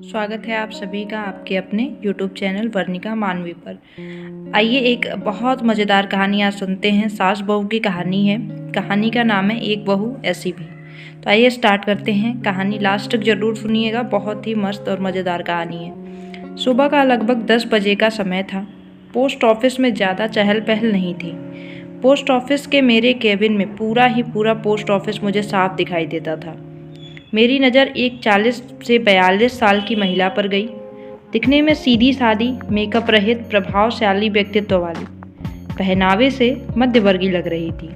स्वागत है आप सभी का आपके अपने YouTube चैनल वर्णिका मानवी पर। आइए एक बहुत मज़ेदार कहानी आज सुनते हैं। सास बहू की कहानी है। कहानी का नाम है एक बहू ऐसी भी। तो आइए स्टार्ट करते हैं। कहानी लास्ट तक ज़रूर सुनिएगा, बहुत ही मस्त और मज़ेदार कहानी है। सुबह का लगभग 10 बजे का समय था। पोस्ट ऑफिस में ज़्यादा चहल पहल नहीं थी। पोस्ट ऑफिस के मेरे केबिन में पूरा पोस्ट ऑफिस मुझे साफ दिखाई देता था। मेरी नज़र एक 40 से 42 साल की महिला पर गई। दिखने में सीधी सादी, मेकअप रहित, प्रभावशाली व्यक्तित्व वाली, पहनावे से मध्यवर्गीय लग रही थी।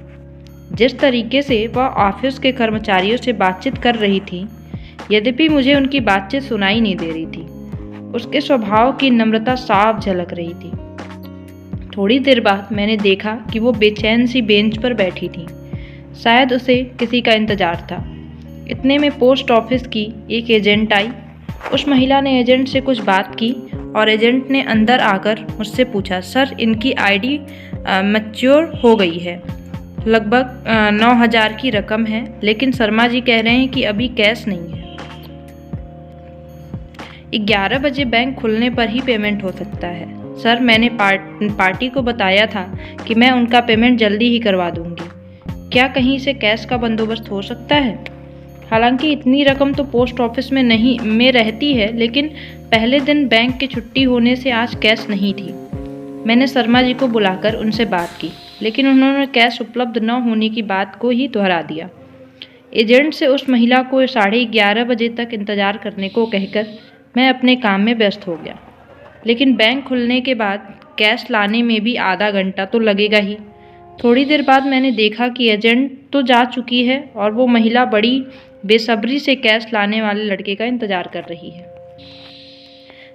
जिस तरीके से वह ऑफिस के कर्मचारियों से बातचीत कर रही थी, यद्यपि मुझे उनकी बातचीत सुनाई नहीं दे रही थी, उसके स्वभाव की नम्रता साफ झलक रही थी। थोड़ी देर बाद मैंने देखा कि वो बेचैन सी बेंच पर बैठी थी। शायद उसे किसी का इंतजार था। इतने में पोस्ट ऑफिस की एक एजेंट आई। उस महिला ने एजेंट से कुछ बात की और एजेंट ने अंदर आकर मुझसे पूछा, सर इनकी आईडी मैच्योर हो गई है, लगभग 9,000 की रकम है, लेकिन शर्मा जी कह रहे हैं कि अभी कैश नहीं है। 11 बजे बैंक खुलने पर ही पेमेंट हो सकता है। सर मैंने पार्टी को बताया था कि मैं उनका पेमेंट जल्दी ही करवा दूंगी। क्या कहीं से कैश का बंदोबस्त हो सकता है? हालांकि इतनी रकम तो पोस्ट ऑफिस में रहती है, लेकिन पहले दिन बैंक की छुट्टी होने से आज कैश नहीं थी। मैंने शर्मा जी को बुलाकर उनसे बात की, लेकिन उन्होंने कैश उपलब्ध न होने की बात को ही दोहरा दिया। एजेंट से उस महिला को 11:30 बजे तक इंतजार करने को कहकर मैं अपने काम में व्यस्त हो गया। लेकिन बैंक खुलने के बाद कैश लाने में भी आधा घंटा तो लगेगा ही। थोड़ी देर बाद मैंने देखा कि एजेंट तो जा चुकी है और वो महिला बड़ी बेसब्री से कैश लाने वाले लड़के का इंतजार कर रही है।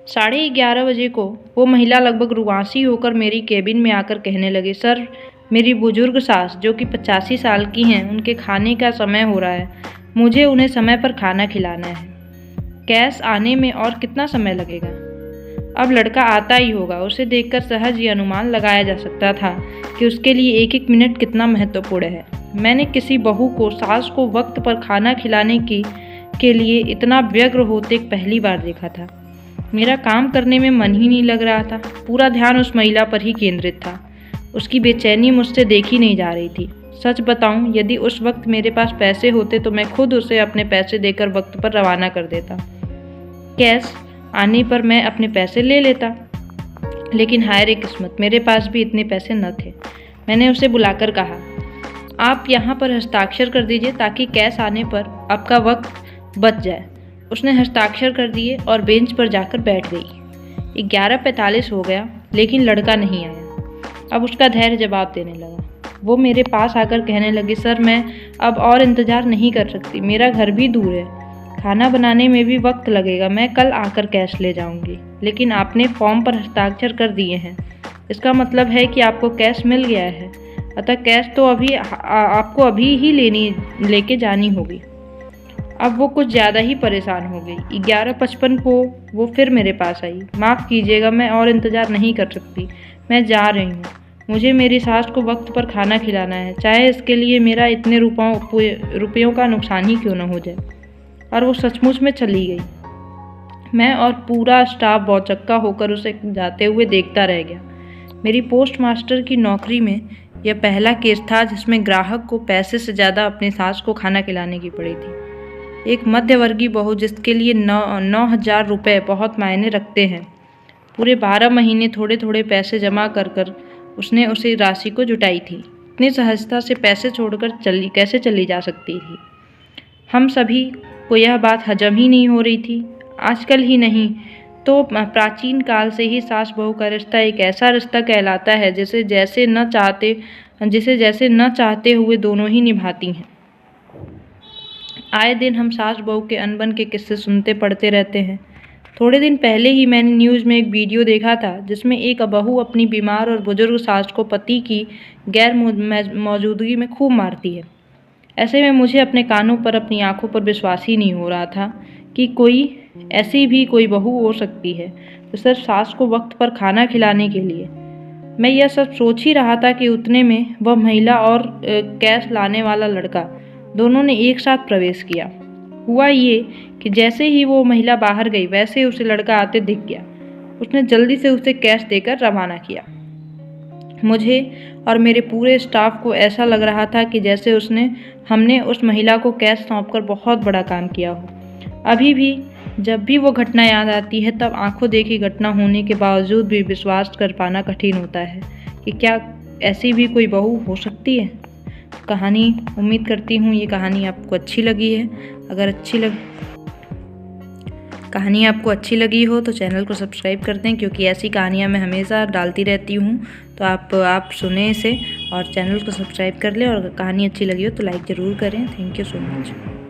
11:30 बजे को वो महिला लगभग रुआसी होकर मेरी केबिन में आकर कहने लगी, सर मेरी बुजुर्ग सास जो कि 85 साल की हैं, उनके खाने का समय हो रहा है। मुझे उन्हें समय पर खाना खिलाना है। कैश आने में और कितना समय लगेगा? अब लड़का आता ही होगा। उसे देखकर सहज ये अनुमान लगाया जा सकता था कि उसके लिए एक एक मिनट कितना महत्वपूर्ण है। मैंने किसी बहू को, सास को वक्त पर खाना खिलाने के लिए इतना व्यग्र होते पहली बार देखा था। मेरा काम करने में मन ही नहीं लग रहा था। पूरा ध्यान उस महिला पर ही केंद्रित था। उसकी बेचैनी मुझसे देखी नहीं जा रही थी। सच बताऊं, यदि उस वक्त मेरे पास पैसे होते तो मैं खुद उसे अपने पैसे देकर वक्त पर रवाना कर देता। कैश आने पर मैं अपने पैसे ले लेता, लेकिन हाय रे किस्मत, मेरे पास भी इतने पैसे न थे। मैंने उसे बुलाकर कहा, आप यहाँ पर हस्ताक्षर कर दीजिए ताकि कैश आने पर आपका वक्त बच जाए। उसने हस्ताक्षर कर दिए और बेंच पर जाकर बैठ गई। 11:45 हो गया, लेकिन लड़का नहीं आया। अब उसका धैर्य जवाब देने लगा। वो मेरे पास आकर कहने लगी, सर मैं अब और इंतज़ार नहीं कर सकती, मेरा घर भी दूर है, खाना बनाने में भी वक्त लगेगा, मैं कल आकर कैश ले जाऊंगी। लेकिन आपने फॉर्म पर हस्ताक्षर कर दिए हैं, इसका मतलब है कि आपको कैश मिल गया है, अतः कैश तो आपको अभी ही लेके जानी होगी। अब वो कुछ ज़्यादा ही परेशान हो गई। 11:55 को वो फिर मेरे पास आई। माफ़ कीजिएगा, मैं और इंतज़ार नहीं कर सकती, मैं जा रही हूँ। मुझे मेरी सास को वक्त पर खाना खिलाना है, चाहे इसके लिए मेरा इतने रुपयों का नुकसान ही क्यों न हो जाए। और वो सचमुच में चली गई। मैं और पूरा स्टाफ भौचक्का होकर उसे जाते हुए देखता रह गया। मेरी पोस्ट मास्टर की नौकरी में यह पहला केस था जिसमें ग्राहक को पैसे से ज़्यादा अपनी सास को खाना खिलाने की पड़ी थी। एक मध्यवर्गीय बहू जिसके लिए 9,000 रुपये बहुत मायने रखते हैं। पूरे 12 महीने थोड़े थोड़े पैसे जमा कर उसने उसी राशि को जुटाई थी। इतनी सहजता से पैसे छोड़कर कैसे चली जा सकती थी? हम सभी को यह बात हजम ही नहीं हो रही थी। आजकल ही नहीं तो प्राचीन काल से ही सास बहू का रिश्ता एक ऐसा रिश्ता कहलाता है जिसे जैसे न चाहते हुए दोनों ही निभाती हैं। आए दिन हम सास बहू के अनबन के किस्से सुनते पढ़ते रहते हैं। थोड़े दिन पहले ही मैंने न्यूज़ में एक वीडियो देखा था जिसमें एक बहू अपनी बीमार और बुजुर्ग सास को पति की गैर मौजूदगी में खूब मारती है। ऐसे में मुझे अपने कानों पर, अपनी आंखों पर विश्वास ही नहीं हो रहा था कि कोई बहू हो सकती है तो सिर्फ सास को वक्त पर खाना खिलाने के लिए। मैं यह सब सोच ही रहा था कि उतने में वह महिला और कैश लाने वाला लड़का दोनों ने एक साथ प्रवेश किया। हुआ ये कि जैसे ही वो महिला बाहर गई वैसे ही उसे लड़का आते दिख गया। उसने जल्दी से उसे कैश देकर रवाना किया। मुझे और मेरे पूरे स्टाफ को ऐसा लग रहा था कि जैसे हमने उस महिला को कैश सौंपकर बहुत बड़ा काम किया हो। अभी भी जब भी वो घटना याद आती है तब आंखों देखी घटना होने के बावजूद भी विश्वास कर पाना कठिन होता है कि क्या ऐसी भी कोई बहू हो सकती है। कहानी, उम्मीद करती हूँ ये कहानी आपको अच्छी लगी है। अगर कहानी आपको अच्छी लगी हो तो चैनल को सब्सक्राइब कर दें, क्योंकि ऐसी कहानियाँ मैं हमेशा डालती रहती हूँ। तो आप सुने इसे और चैनल को सब्सक्राइब कर लें, और अगर कहानी अच्छी लगी हो तो लाइक ज़रूर करें। Thank you so much.